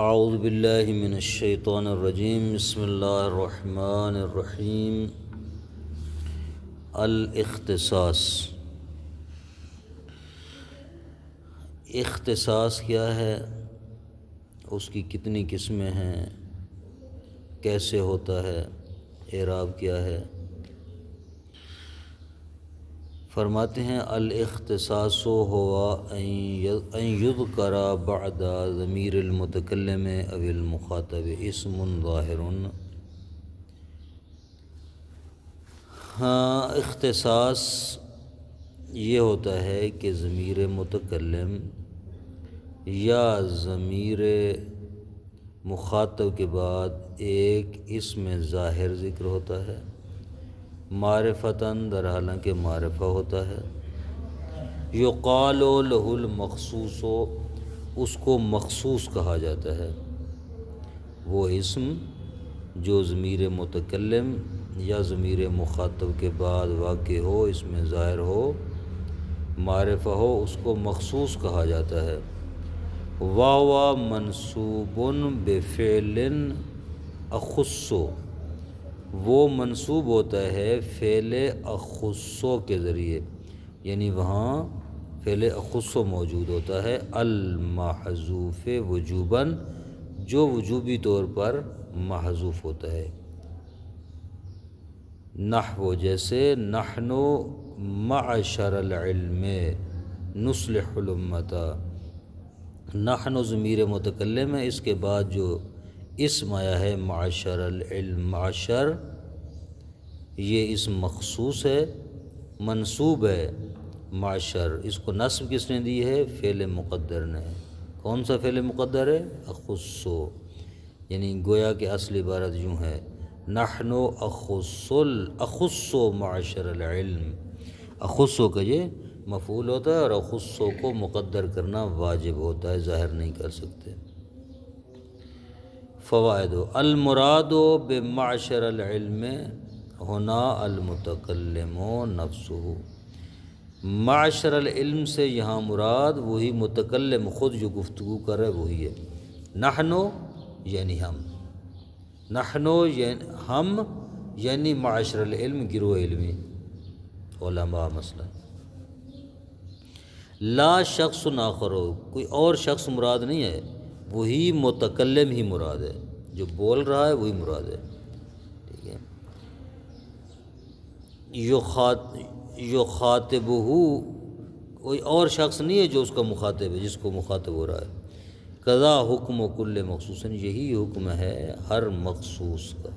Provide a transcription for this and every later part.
اعوذ باللہ من الشیطان الرجیم بسم اللہ الرحمن الرحیم الاختصاص۔ اختصاص کیا ہے، اس کی کتنی قسمیں ہیں، کیسے ہوتا ہے، اعراب کیا ہے؟ فرماتے ہیں الاختصاص ہوا ان یذکر بعد ضمیر المتکلم او المخاطب اسم ظاہر۔ ہاں، اختصاص یہ ہوتا ہے کہ ضمیر متکلم یا ضمیر مخاطب کے بعد ایک اسم ظاہر ذکر ہوتا ہے، معرفتاً در حالانکہ معرفہ ہوتا ہے، یقال لہ المخصوص، اس کو مخصوص کہا جاتا ہے۔ وہ اسم جو ضمیر متکلم یا ضمیر مخاطب کے بعد واقع ہو، اس میں ظاہر ہو، معرفہ ہو، اس کو مخصوص کہا جاتا ہے۔ وَهُوَ مَنْصُوبٌ بِفِعْلٍ أَخُصُّ، وہ منصوب ہوتا ہے فعل اخص کے ذریعے، یعنی وہاں فعل اخص موجود ہوتا ہے، المحذوف وجوباً، جو وجوبی طور پر محذوف ہوتا ہے۔ نحو جیسے نحن معشر العلم نصلح الامۃ، نحن ضمیر متکلم ہے، اس کے بعد جو اسم آیا ہے معشر العلم، معشر یہ اسم مخصوص ہے، منصوب ہے معشر، اس کو نصب کس نے دی ہے؟ فعل مقدر نے۔ کون سا فعل مقدر ہے؟ اخصو، یعنی گویا کہ اصل عبارت یوں ہے، نحن اخص معشر العلم، اخصو کا یہ مفعول ہوتا ہے اور اخصو کو مقدر کرنا واجب ہوتا ہے، ظاہر نہیں کر سکتے۔ فوائد: المراد بمعشر العلم ہونا المتکلم نفسہ، معشر العلم سے یہاں مراد وہی متکلم خود جو گفتگو کر رہا ہے وہی ہے۔ نحن یعنی ہم، نحن یعنی ہم، یعنی معشر العلم گروہ علمی، علماء مثلا۔ لا شخص آخر، کوئی اور شخص مراد نہیں ہے، وہی متکلم ہی مراد ہے، جو بول رہا ہے وہی مراد ہے، ٹھیک ہے۔ یخاطبہ، کوئی اور شخص نہیں ہے جو اس کا مخاطب ہے، جس کو مخاطب ہو رہا ہے۔ قضا حکم و کل مخصوص، یہی حکم ہے ہر مخصوص کا۔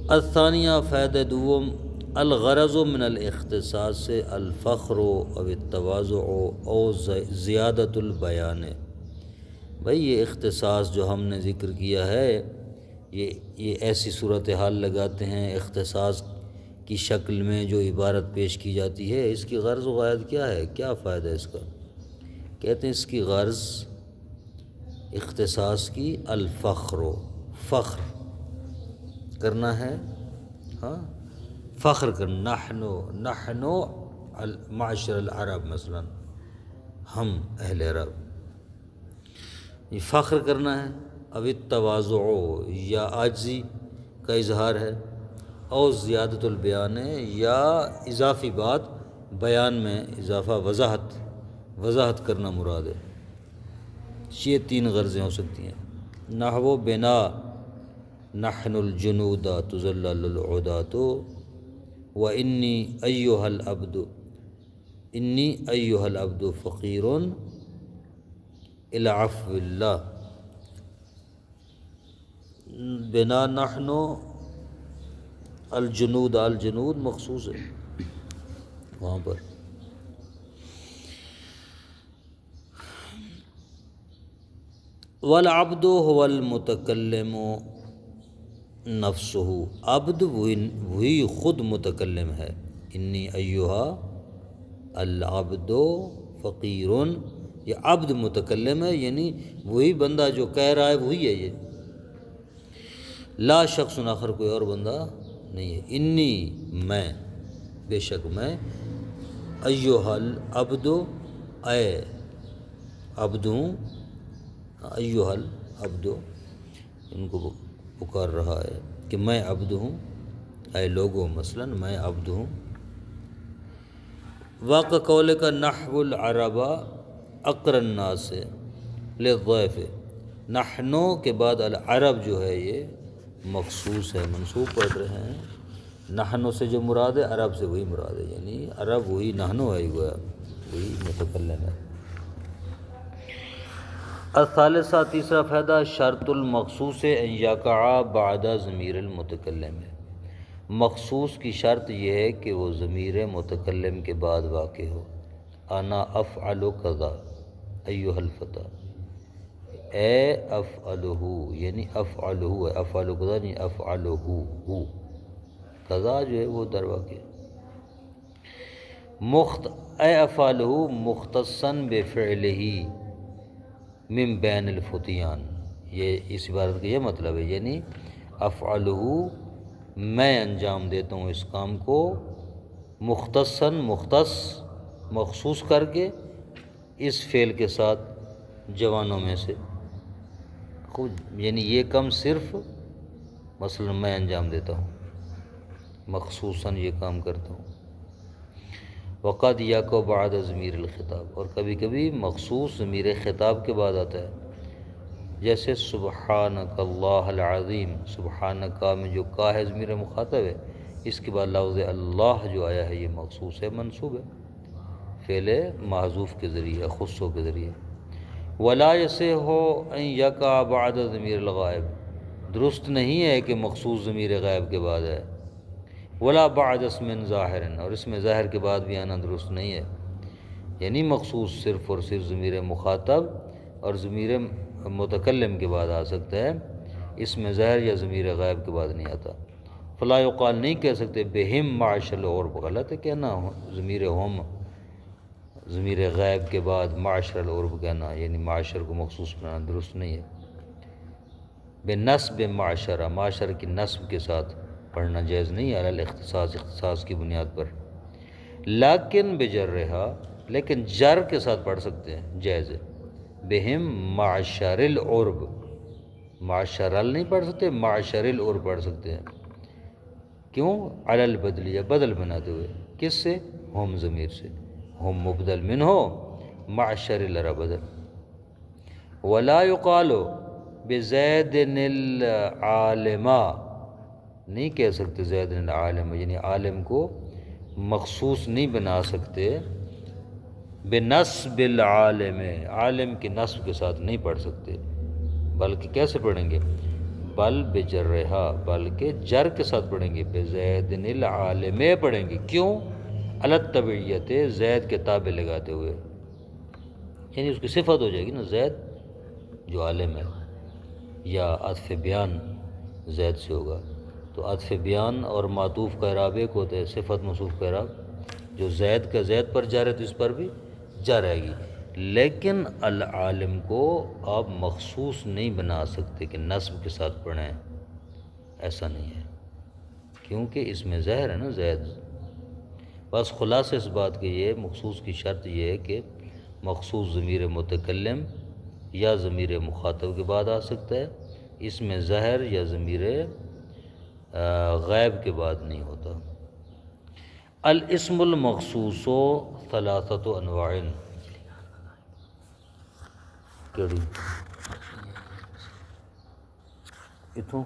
الثانیہ، فائدہ دوم، الغرض من الاختصاص الفخر او التواضع او زیادت البیان۔ بھئی یہ اختصاص جو ہم نے ذکر کیا ہے، یہ ایسی صورتحال لگاتے ہیں اختصاص کی شکل میں جو عبارت پیش کی جاتی ہے، اس کی غرض و غایت کیا ہے، کیا فائدہ ہے اس کا؟ کہتے ہیں اس کی غرض اختصاص کی الفخر، فخر کرنا ہے، ہاں فخر کرنا، نحن معشر العرب مثلا، ہم اہل عرب، یہ فخر کرنا ہے۔ اب التواضع، یا عاجزی کا اظہار ہے، اور زیادت البیان، یا اضافی بات بیان میں اضافہ، وضاحت کرنا مراد ہے۔ یہ تین غرضیں ہو سکتی ہیں۔ نحو بنا نحن الجنود تذلل العداة، وانی ایھا العبد، انی ایھا العبد فقیر الی عفو اللہ۔ بنا نحن الجنود، الجنود مخصوص ہے وہاں پر۔ والعبد هو المتکلم نفسہ، عبد وہی خود متکلم ہے۔ انی ایھا العبد فقیر، یہ عبد متکلم ہے، یعنی وہی بندہ جو کہہ رہا ہے وہی ہے یہ، لا شخص آخر، کوئی اور بندہ نہیں ہے۔ انی میں، بے شک میں، ایھا العبد، اے عبد ہوں، ایھا العبد، ان کو پکار رہا ہے کہ میں عبد ہوں، اے لوگوں مثلا میں عبد ہوں۔ واقع قول کا نحو العرب اقر الناس للضیف، نحنو کے بعد العرب جو ہے یہ مخصوص ہے، منصوب پڑھ رہے ہیں۔ نحنو سے جو مراد ہے عرب سے وہی مراد ہے، یعنی عرب وہی نحنو ہے، وہی متکلم ہے۔ الثالثہ، تیسرا فائدہ، شرط المخصوص ان یقع بعد ضمیر المتکلم ہے، مخصوص کی شرط یہ ہے کہ وہ ضمیر متکلم کے بعد واقع ہو۔ انا افعل کذا ایھا الفتى، اے افعلہ، یعنی افعلہ ہے، افعل کذا نہیں افعلہ ہو، قضا جو ہے وہ در واقع اے افعلہ مختصا بفعلہ من بین الفتیان، یہ اس عبارت کا یہ مطلب ہے، یعنی افعلہ میں انجام دیتا ہوں اس کام کو، مختصاً مختص مخصوص کر کے اس فعل کے ساتھ جوانوں میں سے، یعنی یہ کام صرف مثلا میں انجام دیتا ہوں، مخصوصاً یہ کام کرتا ہوں۔ وقد یقع بعد ضمیر الخطاب، اور کبھی کبھی مخصوص ضمیر خطاب کے بعد آتا ہے، جیسے سبحانک اللہ العظیم، سبحانک میں جو کا ہے ضمیر مخاطب ہے، اس کے بعد لفظ اللہ جو آیا ہے یہ مخصوص ہے، منصوب ہے فعل محذوف کے ذریعے، خصو کے ذریعے۔ ولا یصح ان یقع بعد ضمیر الغائب، درست نہیں ہے کہ مخصوص ضمیر غائب کے بعد ہے۔ ولا بعد اسم ظاہر، اور اس میں ظاہر کے بعد بھی آنا درست نہیں ہے، یعنی مخصوص صرف اور صرف ضمیر مخاطب اور ضمیر متکلم کے بعد آ سکتا ہے، اس میں ظاہر یا ضمیر غائب کے بعد نہیں آتا۔ فلا یقال، نہیں کہہ سکتے بہم معاشر العرب، غلط ہے کہنا ضمیر ہم ضمیر غائب کے بعد معاشر العرب کہنا، یعنی معاشر کو مخصوص بنانا درست نہیں ہے۔ بنصب معاشرہ، معاشر کی نصب کے ساتھ پڑھنا جائز نہیں ہے، علی الاختصاص، اختصاص کی بنیاد پر۔ لیکن بجرہا، لیکن جر کے ساتھ پڑھ سکتے ہیں، جائز ہے۔ بہم معاشر العرب، معاشر ال نہیں پڑھ سکتے، معاشر العرب پڑھ سکتے ہیں، کیوں؟ علی البدلیہ، بدل بناتے ہوئے، کس سے؟ ہم ضمیر سے، ہم مبدل منہ، معاشر العرب بدل۔ ولا یقال بزید العالم، نہیں کہہ سکتے زید العالم، یعنی عالم کو مخصوص نہیں بنا سکتے، بنصب العالم، عالم کی نصب کے ساتھ نہیں پڑھ سکتے، بلکہ کیسے پڑھیں گے؟ بل بجرہا، بلکہ جر کے ساتھ پڑھیں گے، بزید العالم پڑھیں گے، کیوں؟ علی التبعیت، زید کے تابع لگاتے ہوئے، یعنی اس کی صفت ہو جائے گی نا زید جو عالم ہے، یا عطف بیان زید سے ہوگا، تو عطف بیان اور معطوف کا اعراب ایک ہوتا ہے، صفت موصوف کا اعراب، جو زید کا زید پر جا رہے تو اس پر بھی جا رہے گی، لیکن العالم کو آپ مخصوص نہیں بنا سکتے کہ نصب کے ساتھ پڑھیں، ایسا نہیں ہے، کیونکہ اس میں ظاہر ہے نا زید۔ بس خلاصہ اس بات کے یہ مخصوص کی شرط یہ ہے کہ مخصوص ضمیر متکلم یا ضمیر مخاطب کے بعد آ سکتا ہے، اس میں ظاہر یا ضمیر غائب کے بعد نہیں ہوتا۔ الاسم المخصوص ثلاثۃ انواع، کیڑی اتھوں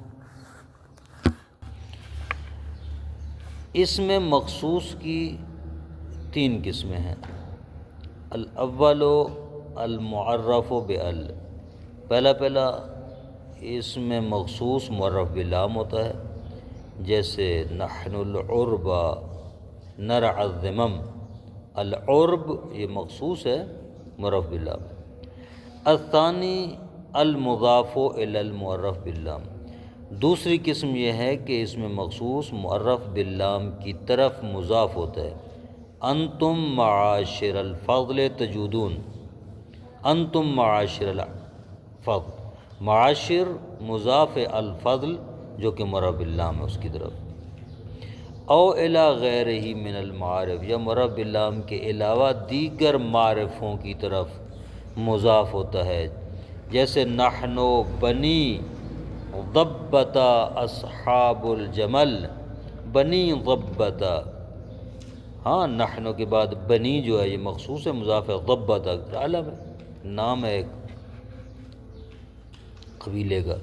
اسم مخصوص کی تین قسمیں ہیں۔ الاول المعرف بال، پہلا اسم مخصوص معرف باللام ہوتا ہے، جیسے نحن العرب نرعى الذمم، العرب یہ مخصوص ہے معرف باللام۔ الثانی المضاف الی المعرف باللام، دوسری قسم یہ ہے کہ اس میں مخصوص معرف باللام کی طرف مضاف ہوتا ہے، انتم معاشر الفضل تجودون، انتم معاشر الفضل، معاشر مضاف الفضل جو کہ معرف باللام ہے اس کی طرف، او الی غیرہ من المعارف، یا معرف باللام کے علاوہ دیگر معرفوں کی طرف مضاف ہوتا ہے، جیسے نحنو بنی ضبتا اصحاب الجمل، بنی ضبتا، ہاں نحنو کے بعد بنی جو ہے یہ مخصوص ہے، مضاف ہے، ضبتا علم ہے، نام ہے ایک قبیلے کا۔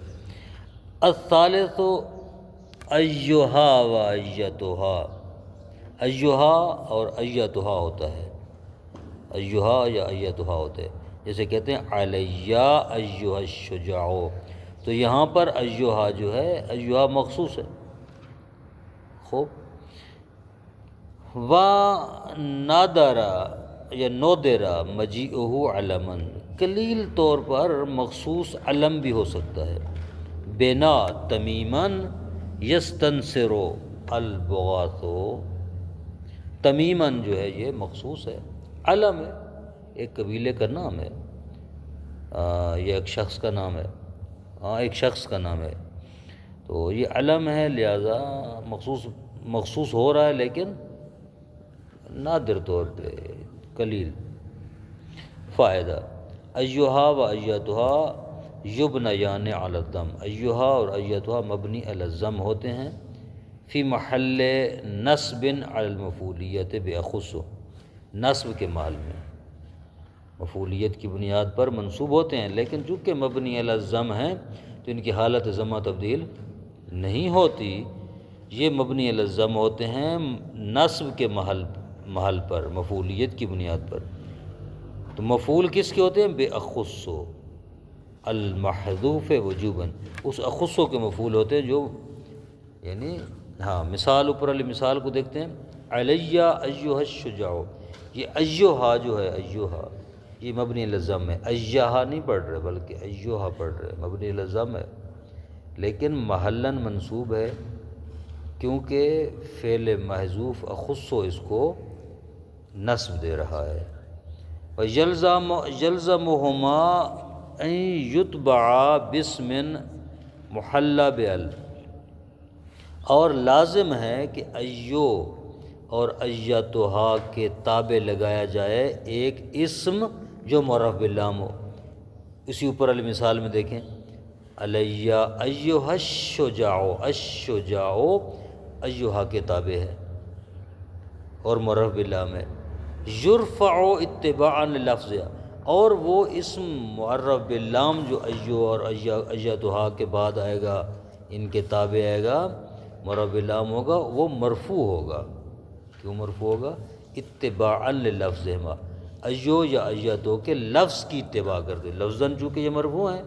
الثالث ایہا و ایتھا، ایہا اور ایتھا ہوتا ہے، ایہا یا ایتھا ہوتا ہے، جیسے کہتے ہیں علیہ ایہا الشجاع، تو یہاں پر ایہا جو ہے ایہا مخصوص ہے۔ خوب، و نادرا یا نودرا مجیئہ علما، قلیل طور پر مخصوص علم بھی ہو سکتا ہے۔ بنا تمیمن یستنصرو البغاث، تمیمن جو ہے یہ مخصوص ہے، علم ہے، ایک قبیلے کا نام ہے، یہ ایک شخص کا نام ہے، ایک شخص کا نام ہے، تو یہ علم ہے، لہذا مخصوص ہو رہا ہے لیکن نادر طور پہ، قلیل۔ فائدہ، ایہا و ایتھا یبنیان علی الضم، ایہا اور ایتھا مبنی علی الضم ہوتے ہیں، فی محل نصب علی المفعولیت باخص، نصب کے محل میں، مفعولیت کی بنیاد پر منصوب ہوتے ہیں، لیکن چونکہ مبنی علی الضم ہیں تو ان کی حالت ضمہ تبدیل نہیں ہوتی، یہ مبنی علی الضم ہوتے ہیں نصب کے محل پر، مفعولیت کی بنیاد پر۔ تو مفعول کس کے ہوتے ہیں؟ بے اخصو المحذوف وجوباً، اس اخصو کے مفعول ہوتے ہیں جو، یعنی ہاں مثال، اوپر والی مثال کو دیکھتے ہیں، علیہ ایہا الشجاع، یہ ایہا جو ہے، ایہا یہ مبنی علی الضم ہے، ایہا نہیں پڑھ رہے بلکہ ایہا پڑھ رہے، مبنی علی الضم ہے لیکن محلاً منصوب ہے، کیونکہ فعل محذوف اخصو اس کو نصب دے رہا ہے۔ يَلْزَمُهُمَا أَن يُتْبَعَا بِاسْمٍ مُحَلَّى بِأَلْ، اور لازم ہے کہ ایو اور ایتھا کے تابع لگایا جائے ایک اسم جو معرف باللام ہو۔ اسی اوپر والی مثال میں دیکھیں، علیہ ایہا الشجاع، الشجاع ایہا کے تابع ہے اور معرف باللام ہے۔ یرفع اتباعا للفظ، اور وہ اسم معرف باللام جو ایو اور ایتھا کے بعد آئے گا، ان کے تابع آئے گا، معرف باللام ہوگا، وہ مرفوع ہوگا۔ کیوں مرفوع ہوگا؟ اتباعا للفظہما، ایو یا ایتھا کے لفظ کی اتباع کرتے، لفظاً چونکہ یہ مرفوع ہیں،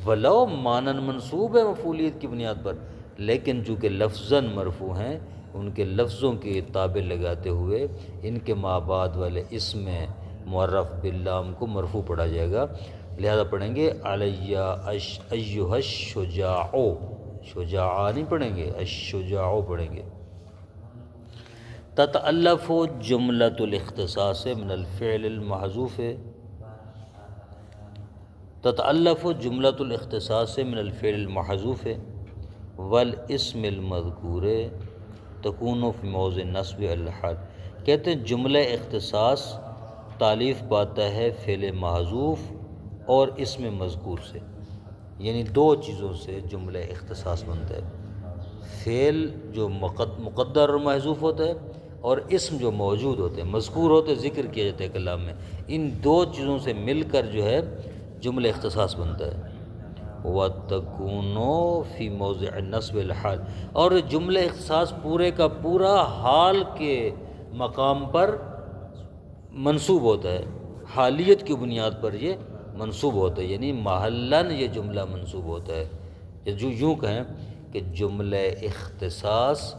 ولو مانن منصوب ہے مفعولیت کی بنیاد پر، لیکن چونکہ لفظاً مرفوع ہیں، ان کے لفظوں کے تابع لگاتے ہوئے ان کے ما بعد والے اسم معرف باللام کو مرفوع پڑھا جائے گا، لہذا پڑھیں گے علیہ ایہا الشجاع، شجاع نہیں پڑھیں گے، الشجاع پڑھیں گے۔ تتألف جملۃ الاختصاص من الفعل المحذوف، تتألف جملۃ الاختصاص من الفعل المحذوف والاسم المذکور تکون فی موضع نصب الحال، کہتے ہیں جملہ اختصاص تالیف پاتا ہے فعل محذوف اور اسم مذکور سے، یعنی دو چیزوں سے جملہ اختصاص بنتا ہے، فعل جو مقدر اور محذوف ہوتا ہے، اور اسم جو موجود ہوتے ہیں، مذکور ہوتے، ذکر کیا جاتا ہے کلام میں، ان دو چیزوں سے مل کر جو ہے جملہ اختصاص بنتا ہے۔ وَتَكُونُ فِي مَوْضِعِ النَّصْبِ الْحَالِ، اور جملہ اختصاص پورے کا پورا حال کے مقام پر منصوب ہوتا ہے، حالیت کی بنیاد پر یہ منصوب ہوتا ہے، یعنی محلاً یہ جملہ منصوب ہوتا ہے، یا جو یوں کہیں کہ جملہ اختصاص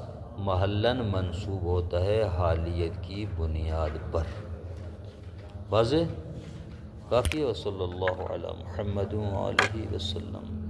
محلاً منصوب ہوتا ہے حالیت کی بنیاد پر۔ واضح؟ کافی ہے۔ وصلی اللہ علی محمد وآلہ وسلم۔